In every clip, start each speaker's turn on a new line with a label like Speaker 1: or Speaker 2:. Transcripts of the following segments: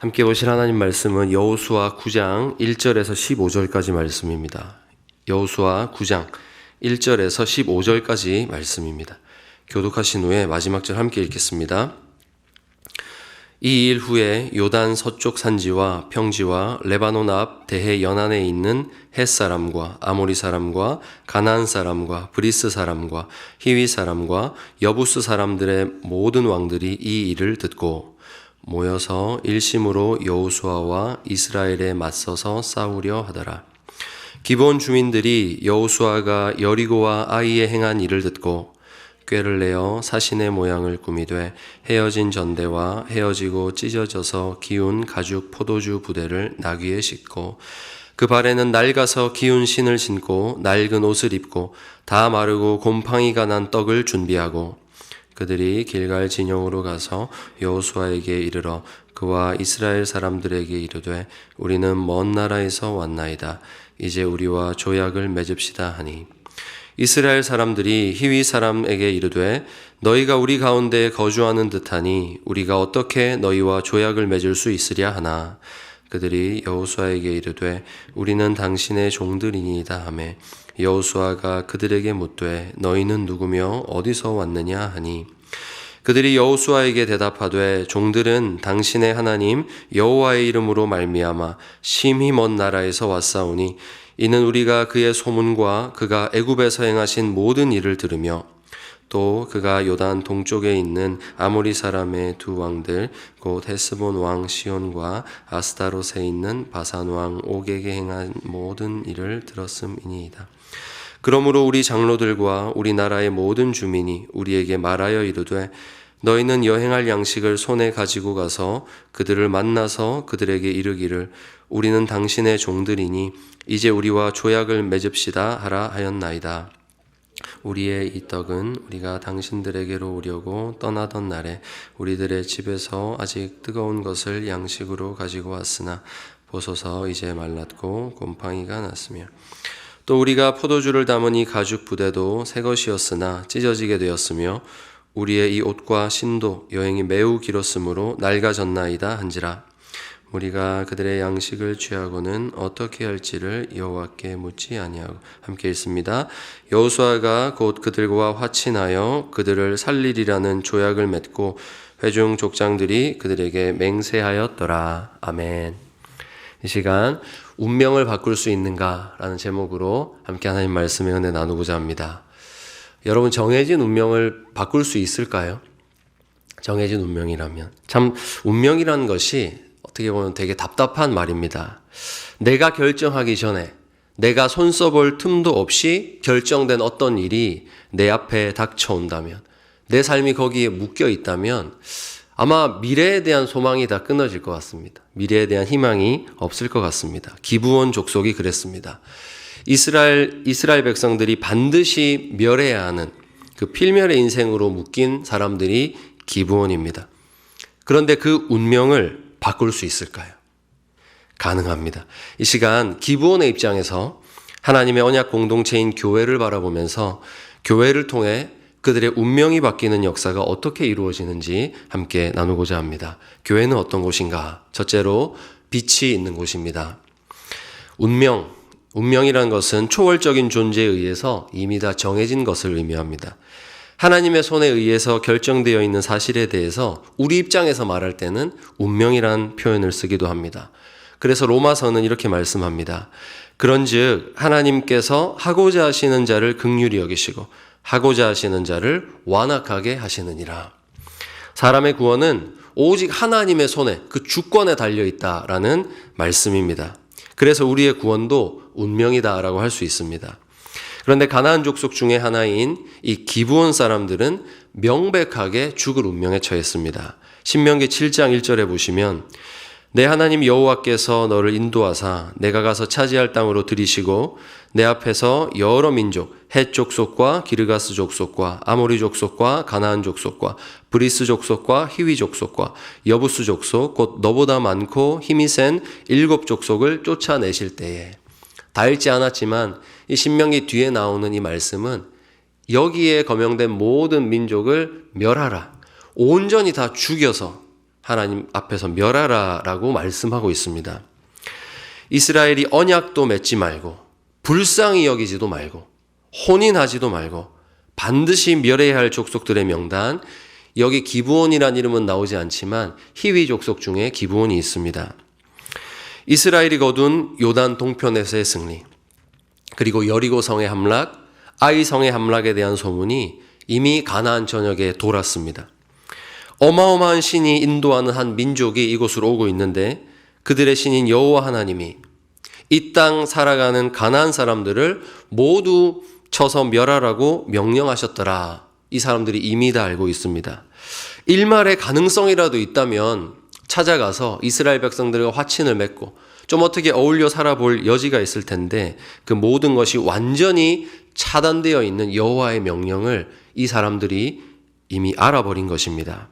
Speaker 1: 함께 보실 하나님 말씀은 여호수아 9장 1절에서 15절까지 말씀입니다. 여호수아 9장 1절에서 15절까지 말씀입니다. 교독하신 후에 마지막 절 함께 읽겠습니다. 이 일 후에 요단 서쪽 산지와 평지와 레바논 앞 대해 연안에 있는 헷 사람과 아모리 사람과 가나안 사람과 브리스 사람과 히위 사람과 여부스 사람들의 모든 왕들이 이 일을 듣고 모여서 일심으로 여호수아와 이스라엘에 맞서서 싸우려 하더라. 기브온 주민들이 여호수아가 여리고와 아이에 행한 일을 듣고 꾀를 내어 사신의 모양을 꾸미되 헤어진 전대와 헤어지고 찢어져서 기운 가죽 포도주 부대를 나귀에 싣고 그 발에는 낡아서 기운 신을 신고 낡은 옷을 입고 다 마르고 곰팡이가 난 떡을 준비하고 그들이 길갈 진영으로 가서 여호수아에게 이르러 그와 이스라엘 사람들에게 이르되 우리는 먼 나라에서 왔나이다. 이제 우리와 조약을 맺읍시다 하니 이스라엘 사람들이 히위 사람에게 이르되 너희가 우리 가운데 거주하는 듯하니 우리가 어떻게 너희와 조약을 맺을 수 있으랴 하나 그들이 여호수아에게 이르되 우리는 당신의 종들이니이다 하매 여호수아가 그들에게 묻되 너희는 누구며 어디서 왔느냐 하니 그들이 여호수아에게 대답하되 종들은 당신의 하나님 여호와의 이름으로 말미암아 심히 먼 나라에서 왔사오니 이는 우리가 그의 소문과 그가 애굽에서 행하신 모든 일을 들으며 또 그가 요단 동쪽에 있는 아모리 사람의 두 왕들 곧 헤스본 왕 시온과 아스타롯에 있는 바산 왕 옥에게 행한 모든 일을 들었음이니이다. 그러므로 우리 장로들과 우리나라의 모든 주민이 우리에게 말하여 이르되 너희는 여행할 양식을 손에 가지고 가서 그들을 만나서 그들에게 이르기를 우리는 당신의 종들이니 이제 우리와 조약을 맺읍시다 하라 하였나이다. 우리의 이 떡은 우리가 당신들에게로 오려고 떠나던 날에 우리들의 집에서 아직 뜨거운 것을 양식으로 가지고 왔으나 보소서 이제 말랐고 곰팡이가 났으며 또 우리가 포도주를 담으니 가죽 부대도 새 것이었으나 찢어지게 되었으며 우리의 이 옷과 신도 여행이 매우 길었으므로 낡아졌나이다 한지라. 우리가 그들의 양식을 취하고는 어떻게 할지를 여호와께 묻지 아니하고 함께 읽습니다. 여호수아가 곧 그들과 화친하여 그들을 살리리라는 조약을 맺고 회중 족장들이 그들에게 맹세하였더라. 아멘. 이 시간 운명을 바꿀 수 있는가라는 제목으로 함께 하나님 말씀의 은혜 나누고자 합니다. 여러분 정해진 운명을 바꿀 수 있을까요? 정해진 운명이라면 참 운명이라는 것이 어떻게 보면 되게 답답한 말입니다. 내가 결정하기 전에 내가 손 써볼 틈도 없이 결정된 어떤 일이 내 앞에 닥쳐온다면 내 삶이 거기에 묶여 있다면 아마 미래에 대한 소망이 다 끊어질 것 같습니다. 미래에 대한 희망이 없을 것 같습니다. 기브온 족속이 그랬습니다. 이스라엘 백성들이 반드시 멸해야 하는 그 필멸의 인생으로 묶인 사람들이 기브온입니다. 그런데 그 운명을 바꿀 수 있을까요? 가능합니다. 이 시간 기브온의 입장에서 하나님의 언약 공동체인 교회를 바라보면서 교회를 통해 그들의 운명이 바뀌는 역사가 어떻게 이루어지는지 함께 나누고자 합니다. 교회는 어떤 곳인가? 첫째로 빛이 있는 곳입니다. 운명이라는 것은 초월적인 존재에 의해서 이미 다 정해진 것을 의미합니다. 하나님의 손에 의해서 결정되어 있는 사실에 대해서 우리 입장에서 말할 때는 운명이라는 표현을 쓰기도 합니다. 그래서 로마서는 이렇게 말씀합니다. 그런즉 하나님께서 하고자 하시는 자를 긍휼히 여기시고 하고자 하시는 자를 완악하게 하시느니라. 사람의 구원은 오직 하나님의 손에 그 주권에 달려있다라는 말씀입니다. 그래서 우리의 구원도 운명이다라고 할 수 있습니다. 그런데 가나안 족속 중에 하나인 이 기브온 사람들은 명백하게 죽을 운명에 처했습니다. 신명기 7장 1절에 보시면 내 하나님 여호와께서 너를 인도하사 내가 가서 차지할 땅으로 들이시고 내 앞에서 여러 민족 헷 족속과 기르가스 족속과 아모리 족속과 가나안 족속과 브리스 족속과 히위 족속과 여부스 족속 곧 너보다 많고 힘이 센 7 족속을 쫓아내실 때에 다 읽지 않았지만 이 신명기 뒤에 나오는 이 말씀은 여기에 거명된 모든 민족을 멸하라. 온전히 다 죽여서 하나님 앞에서 멸하라라고 말씀하고 있습니다. 이스라엘이 언약도 맺지 말고 불쌍히 여기지도 말고 혼인하지도 말고 반드시 멸해야 할 족속들의 명단, 여기 기브온이란 이름은 나오지 않지만 히위 족속 중에 기브온이 있습니다. 이스라엘이 거둔 요단 동편에서의 승리, 그리고 여리고 성의 함락, 아이 성의 함락에 대한 소문이 이미 가나안 전역에 돌았습니다. 어마어마한 신이 인도하는 한 민족이 이곳으로 오고 있는데 그들의 신인 여호와 하나님이 이 땅 살아가는 가나안 사람들을 모두 쳐서 멸하라고 명령하셨더라. 이 사람들이 이미 다 알고 있습니다. 일말의 가능성이라도 있다면 찾아가서 이스라엘 백성들과 화친을 맺고 좀 어떻게 어울려 살아볼 여지가 있을 텐데 그 모든 것이 완전히 차단되어 있는 여호와의 명령을 이 사람들이 이미 알아버린 것입니다.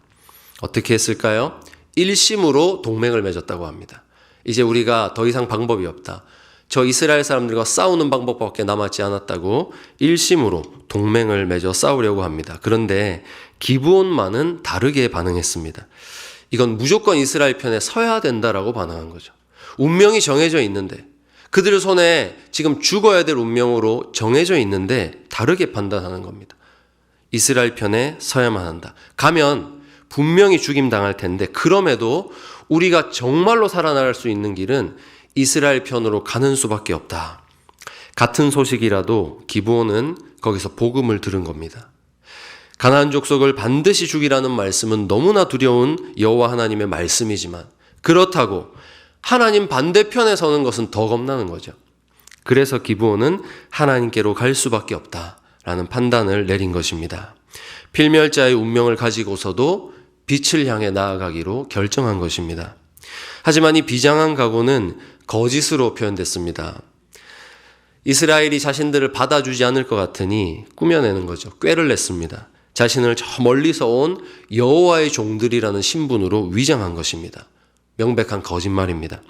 Speaker 1: 어떻게 했을까요? 일심으로 동맹을 맺었다고 합니다. 이제 우리가 더 이상 방법이 없다. 저 이스라엘 사람들과 싸우는 방법밖에 남았지 않았다고 일심으로 동맹을 맺어 싸우려고 합니다. 그런데 기브온만은 다르게 반응했습니다. 이건 무조건 이스라엘 편에 서야 된다라고 반응한 거죠. 운명이 정해져 있는데 그들 손에 지금 죽어야 될 운명으로 정해져 있는데 다르게 판단하는 겁니다. 이스라엘 편에 서야만 한다. 가면 분명히 죽임당할 텐데 그럼에도 우리가 정말로 살아나갈 수 있는 길은 이스라엘 편으로 가는 수밖에 없다. 같은 소식이라도 기브온은 거기서 복음을 들은 겁니다. 가나안 족속을 반드시 죽이라는 말씀은 너무나 두려운 여호와 하나님의 말씀이지만 그렇다고 하나님 반대편에 서는 것은 더 겁나는 거죠. 그래서 기브온은 하나님께로 갈 수밖에 없다라는 판단을 내린 것입니다. 필멸자의 운명을 가지고서도 빛을 향해 나아가기로 결정한 것입니다. 하지만 이 비장한 각오는 거짓으로 표현됐습니다. 이스라엘이 자신들을 받아주지 않을 것 같으니 꾸며내는 거죠. 꾀를 냈습니다. 자신을 저 멀리서 온 여호와의 종들이라는 신분으로 위장한 것입니다. 명백한 거짓말입니다.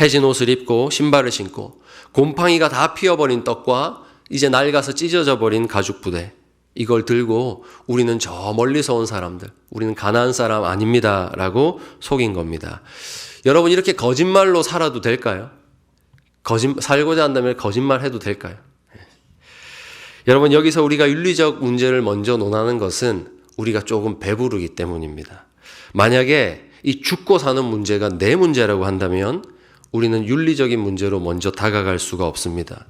Speaker 1: 해진 옷을 입고 신발을 신고 곰팡이가 다 피어버린 떡과 이제 낡아서 찢어져 버린 가죽 부대, 이걸 들고 우리는 저 멀리서 온 사람들, 우리는 가나안 사람 아닙니다 라고 속인 겁니다. 여러분, 이렇게 거짓말로 살아도 될까요? 살고자 한다면 거짓말 해도 될까요? 여러분, 여기서 우리가 윤리적 문제를 먼저 논하는 것은 우리가 조금 배부르기 때문입니다. 만약에 이 죽고 사는 문제가 내 문제라고 한다면 우리는 윤리적인 문제로 먼저 다가갈 수가 없습니다.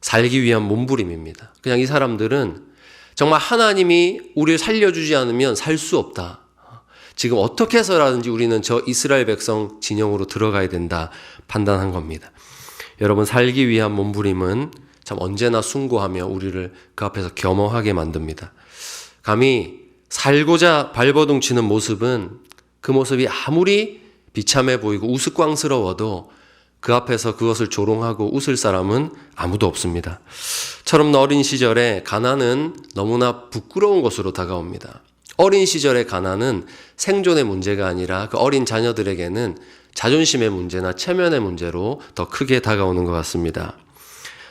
Speaker 1: 살기 위한 몸부림입니다. 그냥 이 사람들은 정말 하나님이 우리를 살려주지 않으면 살 수 없다. 지금 어떻게 해서라든지 우리는 저 이스라엘 백성 진영으로 들어가야 된다 판단한 겁니다. 여러분, 살기 위한 몸부림은 참 언제나 숭고하며 우리를 그 앞에서 겸허하게 만듭니다. 감히 살고자 발버둥 치는 모습은 그 모습이 아무리 비참해 보이고 우스꽝스러워도 그 앞에서 그것을 조롱하고 웃을 사람은 아무도 없습니다. 처럼 어린 시절에 가난은 너무나 부끄러운 것으로 다가옵니다. 어린 시절의 가난은 생존의 문제가 아니라 그 어린 자녀들에게는 자존심의 문제나 체면의 문제로 더 크게 다가오는 것 같습니다.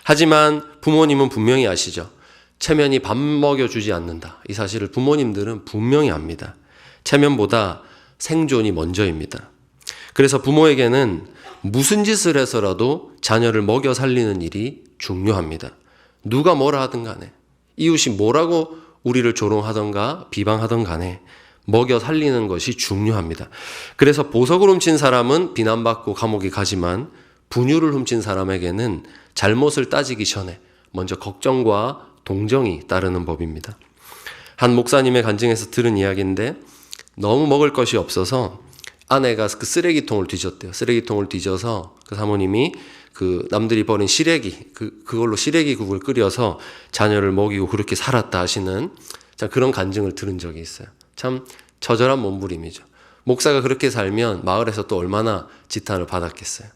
Speaker 1: 하지만 부모님은 분명히 아시죠. 체면이 밥 먹여주지 않는다. 이 사실을 부모님들은 분명히 압니다. 체면보다 생존이 먼저입니다. 그래서 부모에게는 무슨 짓을 해서라도 자녀를 먹여 살리는 일이 중요합니다. 누가 뭐라 하든 간에, 이웃이 뭐라고 우리를 조롱하던가 비방하던 간에 먹여 살리는 것이 중요합니다. 그래서 보석을 훔친 사람은 비난받고 감옥에 가지만 분유를 훔친 사람에게는 잘못을 따지기 전에 먼저 걱정과 동정이 따르는 법입니다. 한 목사님의 간증에서 들은 이야기인데 너무 먹을 것이 없어서 아내가 그 쓰레기통을 뒤졌대요. 쓰레기통을 뒤져서 그 사모님이 그 남들이 버린 시래기, 그걸로 시래기국을 끓여서 자녀를 먹이고 그렇게 살았다 하시는 참 그런 간증을 들은 적이 있어요. 참 처절한 몸부림이죠. 목사가 그렇게 살면 마을에서 또 얼마나 지탄을 받았겠어요.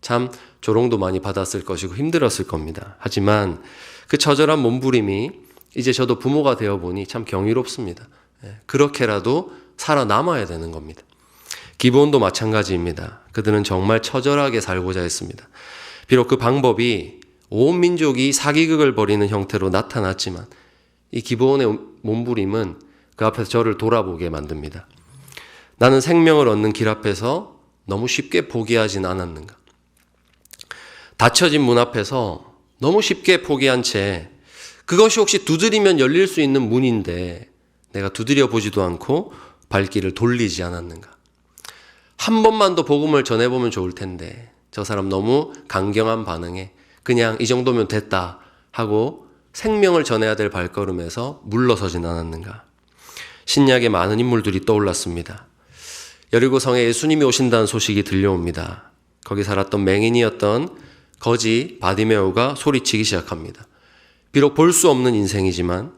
Speaker 1: 참 조롱도 많이 받았을 것이고 힘들었을 겁니다. 하지만 그 처절한 몸부림이 이제 저도 부모가 되어보니 참 경이롭습니다. 그렇게라도 살아남아야 되는 겁니다. 기브온도 마찬가지입니다. 그들은 정말 처절하게 살고자 했습니다. 비록 그 방법이 온 민족이 사기극을 벌이는 형태로 나타났지만 이 기브온의 몸부림은 그 앞에서 저를 돌아보게 만듭니다. 나는 생명을 얻는 길 앞에서 너무 쉽게 포기하진 않았는가? 닫혀진 문 앞에서 너무 쉽게 포기한 채 그것이 혹시 두드리면 열릴 수 있는 문인데 내가 두드려 보지도 않고 발길을 돌리지 않았는가? 한 번만 더 복음을 전해보면 좋을 텐데 저 사람 너무 강경한 반응에 그냥 이 정도면 됐다 하고 생명을 전해야 될 발걸음에서 물러서진 않았는가? 신약의 많은 인물들이 떠올랐습니다. 여리고성에 예수님이 오신다는 소식이 들려옵니다. 거기 살았던 맹인이었던 거지 바디메오가 소리치기 시작합니다. 비록 볼 수 없는 인생이지만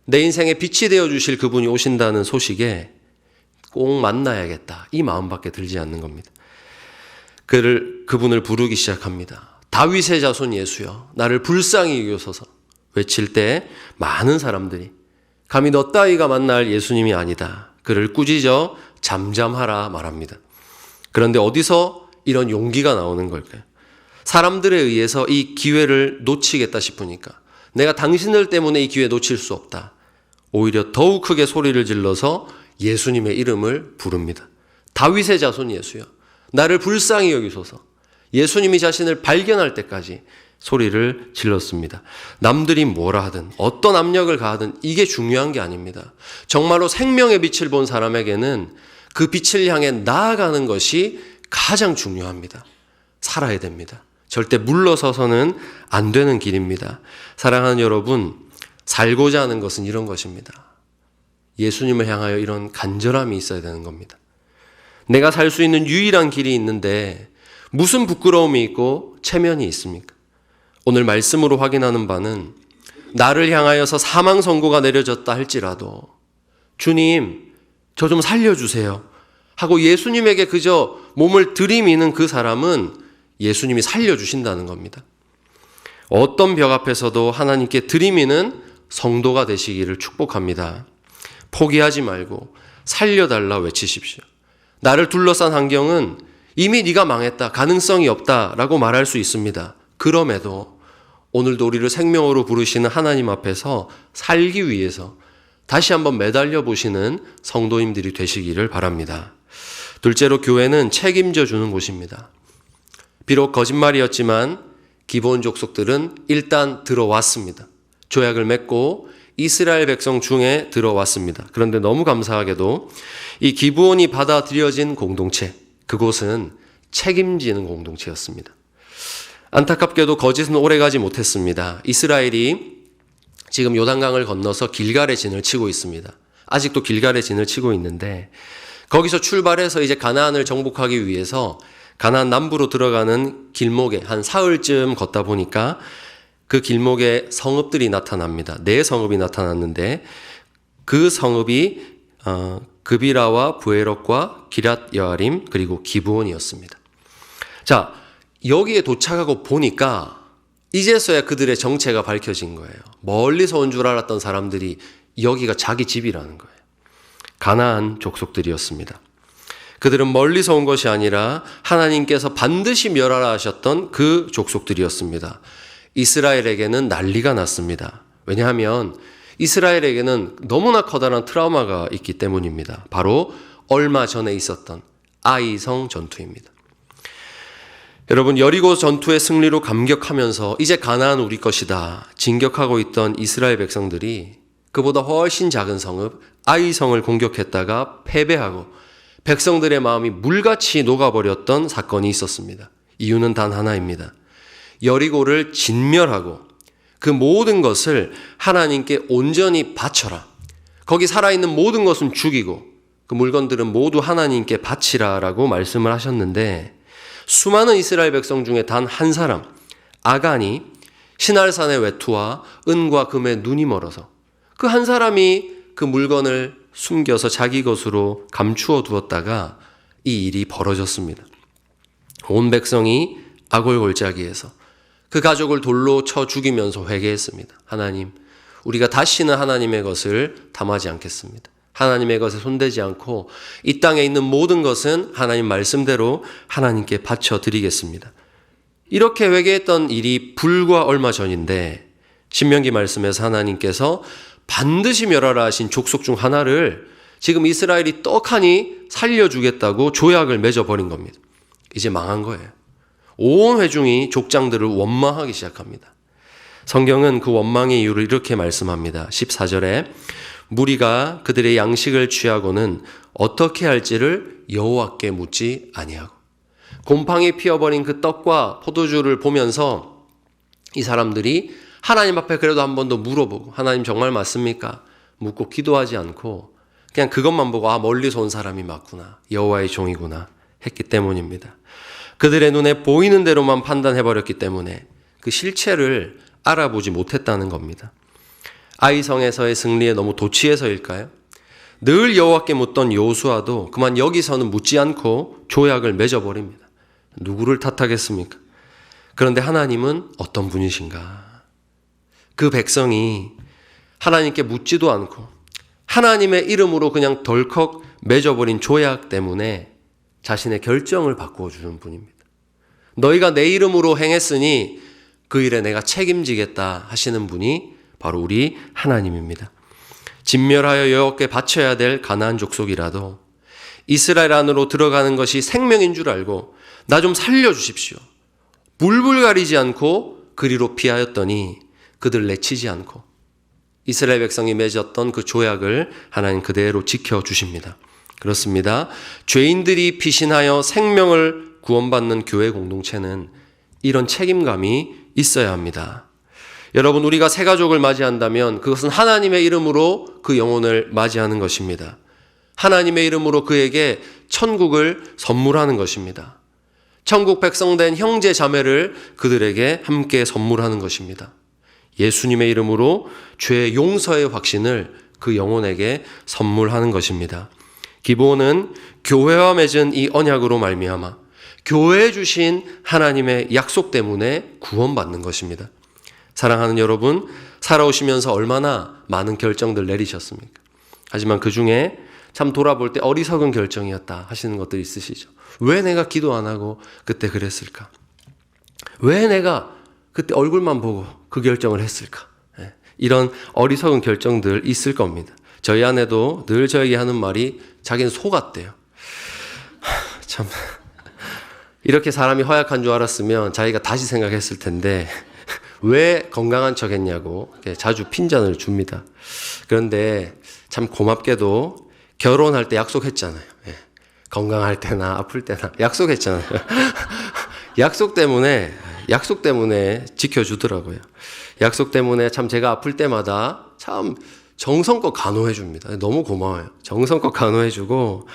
Speaker 1: 내 인생에 빛이 되어주실 그분이 오신다는 소식에 꼭 만나야겠다. 이 마음밖에 들지 않는 겁니다. 그분을 부르기 시작합니다. 다윗의 자손 예수여, 나를 불쌍히 여기소서 외칠 때 많은 사람들이 감히 너 따위가 만날 예수님이 아니다. 그를 꾸짖어 잠잠하라 말합니다. 그런데 어디서 이런 용기가 나오는 걸까요? 사람들에 의해서 이 기회를 놓치겠다 싶으니까 내가 당신들 때문에 이 기회 놓칠 수 없다. 오히려 더욱 크게 소리를 질러서 예수님의 이름을 부릅니다. 다윗의 자손 예수여, 나를 불쌍히 여기소서. 예수님이 자신을 발견할 때까지 소리를 질렀습니다. 남들이 뭐라 하든 어떤 압력을 가하든 이게 중요한 게 아닙니다. 정말로 생명의 빛을 본 사람에게는 그 빛을 향해 나아가는 것이 가장 중요합니다. 살아야 됩니다. 절대 물러서서는 안 되는 길입니다. 사랑하는 여러분, 살고자 하는 것은 이런 것입니다. 예수님을 향하여 이런 간절함이 있어야 되는 겁니다. 내가 살 수 있는 유일한 길이 있는데 무슨 부끄러움이 있고 체면이 있습니까? 오늘 말씀으로 확인하는 바는 나를 향하여서 사망 선고가 내려졌다 할지라도 주님, 저 좀 살려주세요 하고 예수님에게 그저 몸을 들이미는 그 사람은 예수님이 살려주신다는 겁니다. 어떤 벽 앞에서도 하나님께 들이미는 성도가 되시기를 축복합니다. 포기하지 말고 살려달라 외치십시오. 나를 둘러싼 환경은 이미 네가 망했다, 가능성이 없다라고 말할 수 있습니다. 그럼에도 오늘도 우리를 생명으로 부르시는 하나님 앞에서 살기 위해서 다시 한번 매달려 보시는 성도님들이 되시기를 바랍니다. 둘째로 교회는 책임져 주는 곳입니다. 비록 거짓말이었지만 기브온 족속들은 일단 들어왔습니다. 조약을 맺고 이스라엘 백성 중에 들어왔습니다. 그런데 너무 감사하게도 이 기브온이 받아들여진 공동체, 그곳은 책임지는 공동체였습니다. 안타깝게도 거짓은 오래가지 못했습니다. 이스라엘이 지금 요단강을 건너서 길갈의 진을 치고 있습니다. 아직도 길갈의 진을 치고 있는데 거기서 출발해서 이제 가나안을 정복하기 위해서 가나안 남부로 들어가는 길목에 한 사흘쯤 걷다 보니까 그 길목에 성읍들이 나타납니다. 네 성읍이 나타났는데 그 성읍이 그비라와 부에롯과 기랏 여아림 그리고 기브온이었습니다. 자, 여기에 도착하고 보니까 이제서야 그들의 정체가 밝혀진 거예요. 멀리서 온 줄 알았던 사람들이 여기가 자기 집이라는 거예요. 가나안 족속들이었습니다. 그들은 멀리서 온 것이 아니라 하나님께서 반드시 멸하라 하셨던 그 족속들이었습니다. 이스라엘에게는 난리가 났습니다. 왜냐하면 이스라엘에게는 너무나 커다란 트라우마가 있기 때문입니다. 바로 얼마 전에 있었던 아이성 전투입니다. 여러분, 여리고 전투의 승리로 감격하면서 이제 가나안 우리 것이다 진격하고 있던 이스라엘 백성들이 그보다 훨씬 작은 성읍 아이성을 공격했다가 패배하고 백성들의 마음이 물같이 녹아버렸던 사건이 있었습니다. 이유는 단 하나입니다. 여리고를 진멸하고 그 모든 것을 하나님께 온전히 바쳐라. 거기 살아있는 모든 것은 죽이고 그 물건들은 모두 하나님께 바치라라고 말씀을 하셨는데 수많은 이스라엘 백성 중에 단 한 사람 아간이 시날산의 외투와 은과 금에 눈이 멀어서 그 한 사람이 그 물건을 숨겨서 자기 것으로 감추어 두었다가 이 일이 벌어졌습니다. 온 백성이 아골골짜기에서 그 가족을 돌로 쳐 죽이면서 회개했습니다. 하나님, 우리가 다시는 하나님의 것을 탐하지 않겠습니다. 하나님의 것에 손대지 않고 이 땅에 있는 모든 것은 하나님 말씀대로 하나님께 바쳐드리겠습니다. 이렇게 회개했던 일이 불과 얼마 전인데 신명기 말씀에서 하나님께서 반드시 멸하라 하신 족속 중 하나를 지금 이스라엘이 떡하니 살려주겠다고 조약을 맺어버린 겁니다. 이제 망한 거예요. 온 회중이 족장들을 원망하기 시작합니다. 성경은 그 원망의 이유를 이렇게 말씀합니다. 14절에 무리가 그들의 양식을 취하고는 어떻게 할지를 여호와께 묻지 아니하고, 곰팡이 피어버린 그 떡과 포도주를 보면서 이 사람들이 하나님 앞에 그래도 한 번 더 물어보고, 하나님 정말 맞습니까? 묻고 기도하지 않고 그냥 그것만 보고 멀리서 온 사람이 맞구나, 여호와의 종이구나 했기 때문입니다. 그들의 눈에 보이는 대로만 판단해버렸기 때문에 그 실체를 알아보지 못했다는 겁니다. 아이성에서의 승리에 너무 도취해서일까요? 늘 여호와께 묻던 여호수아도 그만 여기서는 묻지 않고 조약을 맺어버립니다. 누구를 탓하겠습니까? 그런데 하나님은 어떤 분이신가? 그 백성이 하나님께 묻지도 않고 하나님의 이름으로 그냥 덜컥 맺어버린 조약 때문에 자신의 결정을 바꾸어 주는 분입니다. 너희가 내 이름으로 행했으니 그 일에 내가 책임지겠다 하시는 분이 바로 우리 하나님입니다. 진멸하여 여호와께 바쳐야 될 가나안 족속이라도 이스라엘 안으로 들어가는 것이 생명인 줄 알고 나 좀 살려주십시오, 물불 가리지 않고 그리로 피하였더니 그들 내치지 않고 이스라엘 백성이 맺었던 그 조약을 하나님 그대로 지켜주십니다. 그렇습니다. 죄인들이 피신하여 생명을 구원받는 교회 공동체는 이런 책임감이 있어야 합니다. 여러분, 우리가 새 가족을 맞이한다면 그것은 하나님의 이름으로 그 영혼을 맞이하는 것입니다. 하나님의 이름으로 그에게 천국을 선물하는 것입니다. 천국 백성된 형제 자매를 그들에게 함께 선물하는 것입니다. 예수님의 이름으로 죄 용서의 확신을 그 영혼에게 선물하는 것입니다. 기본은 교회와 맺은 이 언약으로 말미암아 교회에 주신 하나님의 약속 때문에 구원받는 것입니다. 사랑하는 여러분, 살아오시면서 얼마나 많은 결정들 내리셨습니까? 하지만 그 중에 참 돌아볼 때 어리석은 결정이었다 하시는 것들이 있으시죠. 왜 내가 기도 안 하고 그때 그랬을까? 왜 내가 그때 얼굴만 보고 그 결정을 했을까? 이런 어리석은 결정들 있을 겁니다. 저희 아내도 늘 저에게 하는 말이 자기는 속았대요. 참, 이렇게 사람이 허약한 줄 알았으면 자기가 다시 생각했을 텐데 왜 건강한 척 했냐고 자주 핀잔을 줍니다. 그런데 참 고맙게도 결혼할 때 약속했잖아요. 건강할 때나 아플 때나 약속했잖아요. 약속 때문에 지켜주더라고요. 약속 때문에 참 제가 아플 때마다 참 정성껏 간호해 줍니다. 너무 고마워요. 정성껏 간호해 주고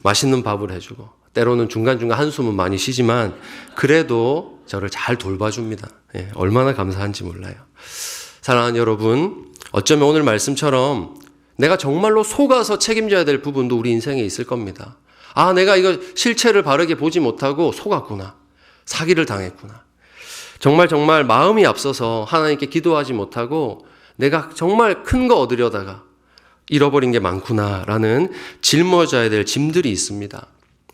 Speaker 1: 맛있는 밥을 해주고 때로는 중간중간 한숨은 많이 쉬지만 그래도 저를 잘 돌봐줍니다. 얼마나 감사한지 몰라요. 사랑하는 여러분, 어쩌면 오늘 말씀처럼 내가 정말로 속아서 책임져야 될 부분도 우리 인생에 있을 겁니다. 아, 내가 이거 실체를 바르게 보지 못하고 속았구나. 사기를 당했구나. 정말 마음이 앞서서 하나님께 기도하지 못하고 내가 정말 큰 거 얻으려다가 잃어버린 게 많구나라는 짊어져야 될 짐들이 있습니다.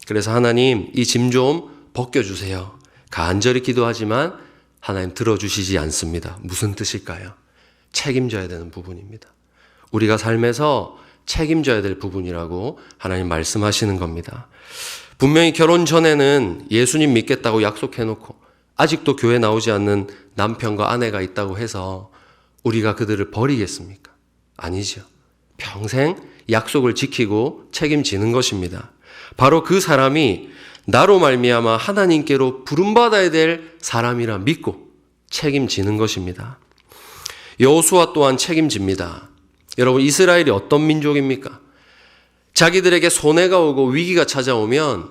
Speaker 1: 그래서 하나님, 이 짐 좀 벗겨주세요. 간절히 기도하지만 하나님 들어주시지 않습니다. 무슨 뜻일까요? 책임져야 되는 부분입니다. 우리가 삶에서 책임져야 될 부분이라고 하나님 말씀하시는 겁니다. 분명히 결혼 전에는 예수님 믿겠다고 약속해놓고 아직도 교회 나오지 않는 남편과 아내가 있다고 해서 우리가 그들을 버리겠습니까? 아니죠. 평생 약속을 지키고 책임지는 것입니다. 바로 그 사람이 나로 말미암아 하나님께로 부름받아야 될 사람이라 믿고 책임지는 것입니다. 여호수아 또한 책임집니다. 여러분, 이스라엘이 어떤 민족입니까? 자기들에게 손해가 오고 위기가 찾아오면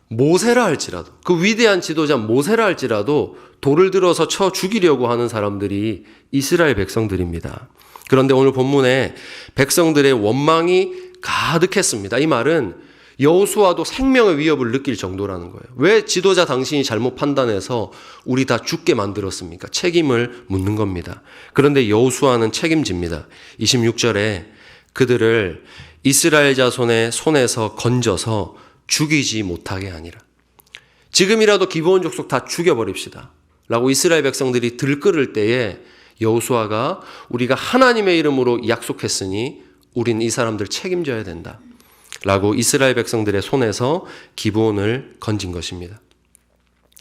Speaker 1: 모세라 할지라도, 그 위대한 지도자 모세라 할지라도 돌을 들어서 쳐 죽이려고 하는 사람들이 이스라엘 백성들입니다. 그런데 오늘 본문에 백성들의 원망이 가득했습니다. 이 말은 여호수아도 생명의 위협을 느낄 정도라는 거예요. 왜 지도자 당신이 잘못 판단해서 우리 다 죽게 만들었습니까? 책임을 묻는 겁니다. 그런데 여호수아는 책임집니다. 26절에 그들을 이스라엘 자손의 손에서 건져서 죽이지 못하게 하니라. 지금이라도 기브온 족속 다 죽여버립시다 라고 이스라엘 백성들이 들끓을 때에 여호수아가 우리가 하나님의 이름으로 약속했으니 우린 이 사람들 책임져야 된다. 라고 이스라엘 백성들의 손에서 기브온을 건진 것입니다.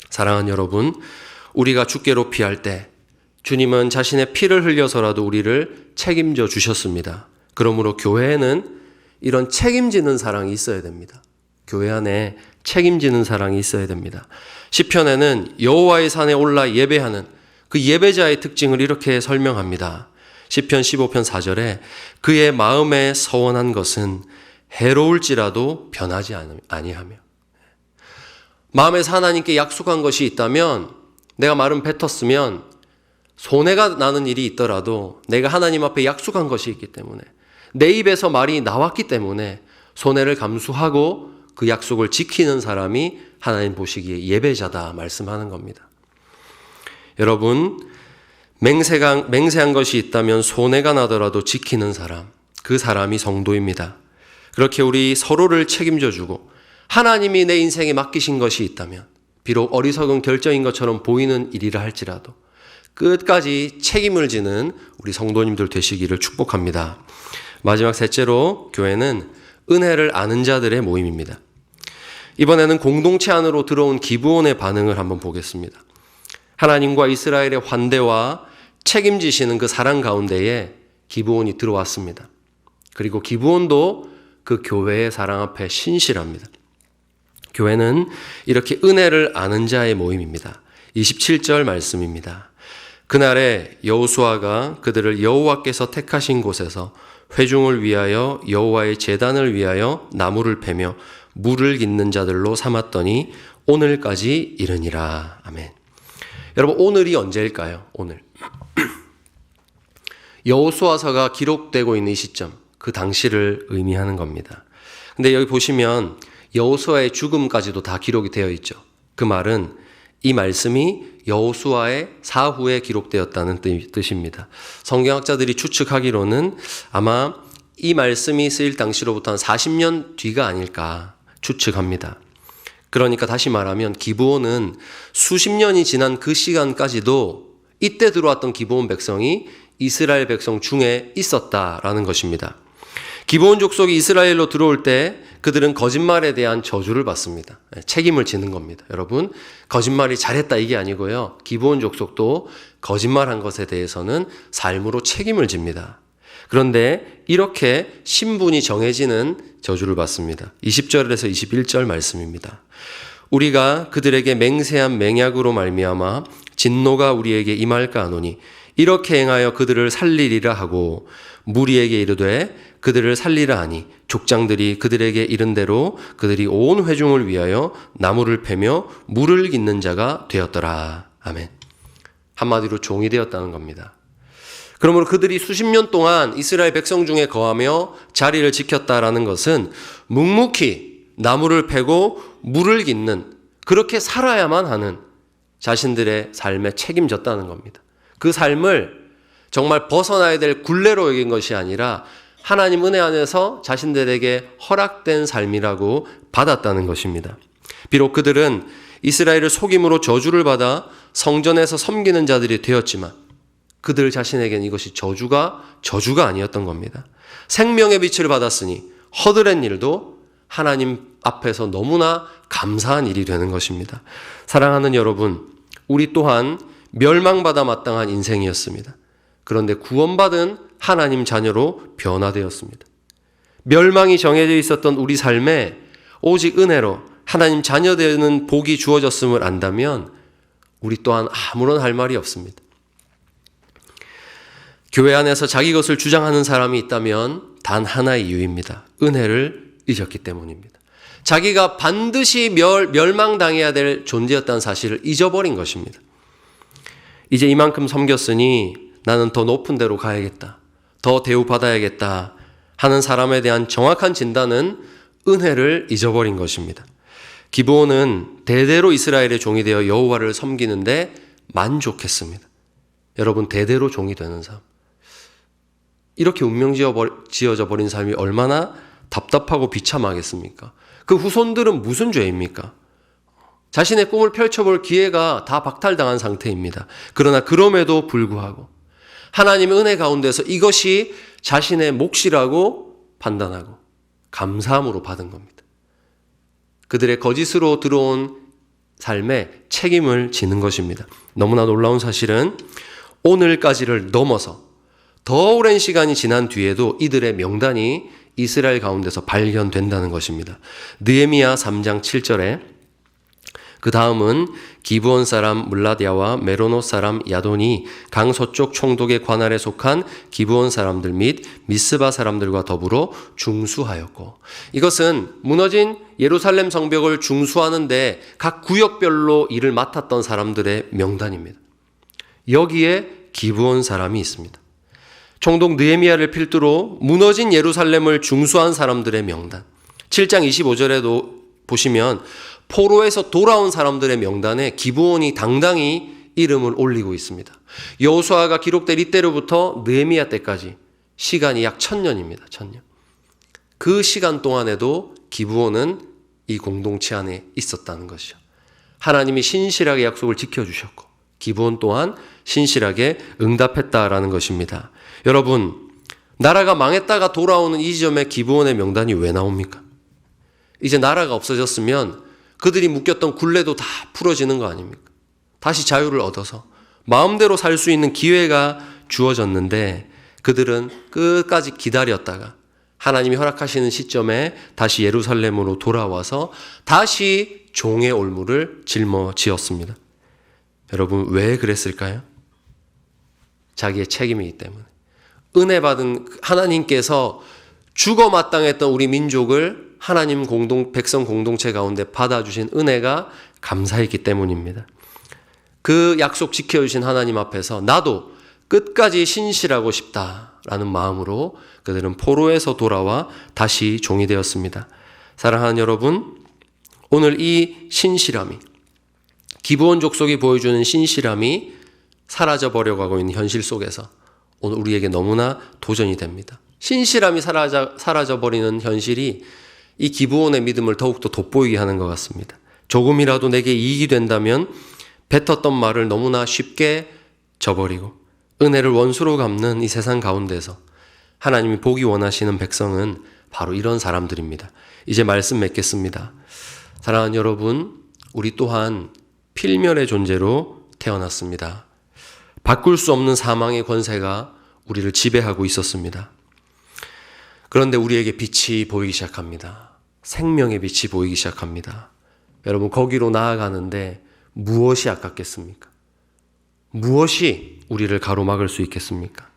Speaker 1: 사랑하는 여러분, 우리가 죽게로 피할 때 주님은 자신의 피를 흘려서라도 우리를 책임져 주셨습니다. 그러므로 교회에는 이런 책임지는 사랑이 있어야 됩니다. 교회 안에 책임지는 사랑이 있어야 됩니다. 시편에는 여호와의 산에 올라 예배하는 그 예배자의 특징을 이렇게 설명합니다. 시편 15편 4절에 그의 마음에 서원한 것은 해로울지라도 변하지 아니하며, 마음에서 하나님께 약속한 것이 있다면, 내가 말은 뱉었으면 손해가 나는 일이 있더라도 내가 하나님 앞에 약속한 것이 있기 때문에, 내 입에서 말이 나왔기 때문에 손해를 감수하고 그 약속을 지키는 사람이 하나님 보시기에 예배자다 말씀하는 겁니다. 여러분, 맹세한 것이 있다면 손해가 나더라도 지키는 사람, 그 사람이 성도입니다. 그렇게 우리 서로를 책임져 주고 하나님이 내 인생에 맡기신 것이 있다면, 비록 어리석은 결정인 것처럼 보이는 일이라 할지라도 끝까지 책임을 지는 우리 성도님들 되시기를 축복합니다. 마지막 셋째로, 교회는 은혜를 아는 자들의 모임입니다. 이번에는 공동체 안으로 들어온 기브온의 반응을 한번 보겠습니다. 하나님과 이스라엘의 환대와 책임지시는 그 사랑 가운데에 기브온이 들어왔습니다. 그리고 기브온도 그 교회의 사랑 앞에 신실합니다. 교회는 이렇게 은혜를 아는 자의 모임입니다. 27절 말씀입니다. 그날에 여호수아가 그들을 여호와께서 택하신 곳에서 회중을 위하여 여호와의 제단을 위하여 나무를 패며 물을 깃는 자들로 삼았더니 오늘까지 이르니라. 아멘. 여러분, 오늘이 언제일까요? 오늘. 여호수아서가 기록되고 있는 이 시점, 그 당시를 의미하는 겁니다. 근데 여기 보시면 여호수아의 죽음까지도 다 기록이 되어 있죠. 그 말은 이 말씀이 여호수아의 사후에 기록되었다는 뜻입니다. 성경학자들이 추측하기로는 아마 이 말씀이 쓰일 당시로부터 한 40년 뒤가 아닐까 추측합니다. 그러니까 다시 말하면 기브온은 수십 년이 지난 그 시간까지도 이때 들어왔던 기브온 백성이 이스라엘 백성 중에 있었다라는 것입니다. 기브온 족속이 이스라엘로 들어올 때 그들은 거짓말에 대한 저주를 받습니다. 책임을 지는 겁니다. 여러분, 거짓말이 잘했다 이게 아니고요. 기브온 족속도 거짓말한 것에 대해서는 삶으로 책임을 집니다. 그런데 이렇게 신분이 정해지는 저주를 받습니다. 20절에서 21절 말씀입니다. 우리가 그들에게 맹세한 맹약으로 말미암아 진노가 우리에게 임할까 하노니 이렇게 행하여 그들을 살리리라 하고 무리에게 이르되 그들을 살리라 하니 족장들이 그들에게 이른 대로 그들이 온 회중을 위하여 나무를 패며 물을 깃는 자가 되었더라. 아멘. 한마디로 종이 되었다는 겁니다. 그러므로 그들이 수십 년 동안 이스라엘 백성 중에 거하며 자리를 지켰다라는 것은 묵묵히 나무를 패고 물을 깃는, 그렇게 살아야만 하는 자신들의 삶에 책임졌다는 겁니다. 그 삶을 정말 벗어나야 될 굴레로 여긴 것이 아니라 하나님 은혜 안에서 자신들에게 허락된 삶이라고 받았다는 것입니다. 비록 그들은 이스라엘을 속임으로 저주를 받아 성전에서 섬기는 자들이 되었지만 그들 자신에게는 이것이 저주가 아니었던 겁니다. 생명의 빛을 받았으니 허드렛 일도 하나님 앞에서 너무나 감사한 일이 되는 것입니다. 사랑하는 여러분, 우리 또한 멸망받아 마땅한 인생이었습니다. 그런데 구원받은 하나님 자녀로 변화되었습니다. 멸망이 정해져 있었던 우리 삶에 오직 은혜로 하나님 자녀 되는 복이 주어졌음을 안다면 우리 또한 아무런 할 말이 없습니다. 교회 안에서 자기 것을 주장하는 사람이 있다면 단 하나의 이유입니다. 은혜를 잊었기 때문입니다. 자기가 반드시 멸망당해야 될 존재였다는 사실을 잊어버린 것입니다. 이제 이만큼 섬겼으니 나는 더 높은 데로 가야겠다, 더 대우받아야겠다 하는 사람에 대한 정확한 진단은 은혜를 잊어버린 것입니다. 기브온은 대대로 이스라엘의 종이 되어 여호와를 섬기는데 만족했습니다. 여러분, 대대로 종이 되는 삶, 이렇게 운명 지어져 버린 삶이 얼마나 답답하고 비참하겠습니까? 그 후손들은 무슨 죄입니까? 자신의 꿈을 펼쳐볼 기회가 다 박탈당한 상태입니다. 그러나 그럼에도 불구하고 하나님의 은혜 가운데서 이것이 자신의 몫이라고 판단하고 감사함으로 받은 겁니다. 그들의 거짓으로 들어온 삶에 책임을 지는 것입니다. 너무나 놀라운 사실은 오늘까지를 넘어서 더 오랜 시간이 지난 뒤에도 이들의 명단이 이스라엘 가운데서 발견된다는 것입니다. 느헤미야 3장 7절에 그 다음은 기브온 사람 물라디아와 메로노 사람 야돈이 강 서쪽 총독의 관할에 속한 기브온 사람들 및 미스바 사람들과 더불어 중수하였고, 이것은 무너진 예루살렘 성벽을 중수하는데 각 구역별로 일을 맡았던 사람들의 명단입니다. 여기에 기브온 사람이 있습니다. 총독 느헤미야를 필두로 무너진 예루살렘을 중수한 사람들의 명단. 7장 25절에도 보시면 포로에서 돌아온 사람들의 명단에 기브온이 당당히 이름을 올리고 있습니다. 여호수아가 기록될 이때로부터 느헤미야 때까지 시간이 약 1000년입니다. 1000년. 그 시간 동안에도 기브온은 이 공동체 안에 있었다는 것이죠. 하나님이 신실하게 약속을 지켜주셨고 기브온 또한 신실하게 응답했다라는 것입니다. 여러분, 나라가 망했다가 돌아오는 이 지점에 기브온의 명단이 왜 나옵니까? 이제 나라가 없어졌으면 그들이 묶였던 굴레도 다 풀어지는 거 아닙니까? 다시 자유를 얻어서 마음대로 살 수 있는 기회가 주어졌는데 그들은 끝까지 기다렸다가 하나님이 허락하시는 시점에 다시 예루살렘으로 돌아와서 다시 종의 올무를 짊어지었습니다. 여러분, 왜 그랬을까요? 자기의 책임이기 때문에. 은혜 받은 하나님께서 죽어 마땅했던 우리 민족을 하나님 백성 공동체 가운데 받아주신 은혜가 감사했기 때문입니다. 그 약속 지켜주신 하나님 앞에서 나도 끝까지 신실하고 싶다라는 마음으로 그들은 포로에서 돌아와 다시 종이 되었습니다. 사랑하는 여러분, 오늘 이 신실함이, 기브온 족속이 보여주는 신실함이 사라져버려가고 있는 현실 속에서 오늘 우리에게 너무나 도전이 됩니다. 신실함이 사라져버리는 현실이 이 기브온의 믿음을 더욱더 돋보이게 하는 것 같습니다. 조금이라도 내게 이익이 된다면 뱉었던 말을 너무나 쉽게 저버리고 은혜를 원수로 갚는 이 세상 가운데서 하나님이 보기 원하시는 백성은 바로 이런 사람들입니다. 이제 말씀 맺겠습니다. 사랑하는 여러분, 우리 또한 필멸의 존재로 태어났습니다. 바꿀 수 없는 사망의 권세가 우리를 지배하고 있었습니다. 그런데 우리에게 빛이 보이기 시작합니다. 생명의 빛이 보이기 시작합니다. 여러분, 거기로 나아가는데 무엇이 아깝겠습니까? 무엇이 우리를 가로막을 수 있겠습니까?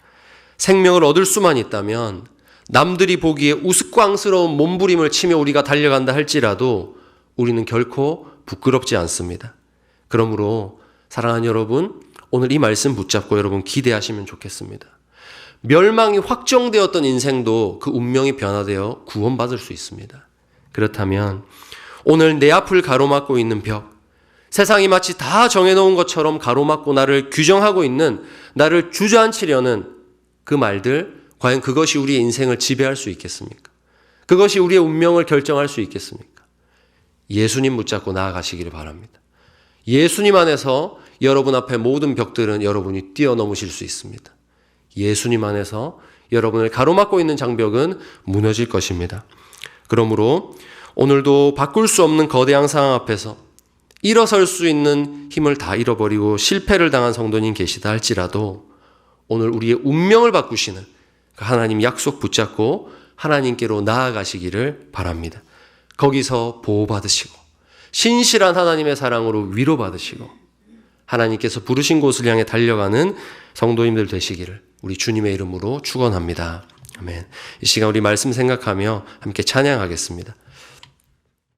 Speaker 1: 생명을 얻을 수만 있다면 남들이 보기에 우스꽝스러운 몸부림을 치며 우리가 달려간다 할지라도 우리는 결코 부끄럽지 않습니다. 그러므로 사랑하는 여러분, 오늘 이 말씀 붙잡고 여러분 기대하시면 좋겠습니다. 멸망이 확정되었던 인생도 그 운명이 변화되어 구원받을 수 있습니다. 그렇다면 오늘 내 앞을 가로막고 있는 벽, 세상이 마치 다 정해놓은 것처럼 가로막고 나를 규정하고 있는, 나를 주저앉히려는 그 말들, 과연 그것이 우리의 인생을 지배할 수 있겠습니까? 그것이 우리의 운명을 결정할 수 있겠습니까? 예수님 붙잡고 나아가시기를 바랍니다. 예수님 안에서 여러분 앞에 모든 벽들은 여러분이 뛰어넘으실 수 있습니다. 예수님 안에서 여러분을 가로막고 있는 장벽은 무너질 것입니다. 그러므로 오늘도 바꿀 수 없는 거대한 상황 앞에서 일어설 수 있는 힘을 다 잃어버리고 실패를 당한 성도님 계시다 할지라도 오늘 우리의 운명을 바꾸시는 그 하나님 약속 붙잡고 하나님께로 나아가시기를 바랍니다. 거기서 보호받으시고 신실한 하나님의 사랑으로 위로받으시고 하나님께서 부르신 곳을 향해 달려가는 성도님들 되시기를 우리 주님의 이름으로 축원합니다. 아멘. 이 시간 우리 말씀 생각하며 함께 찬양하겠습니다.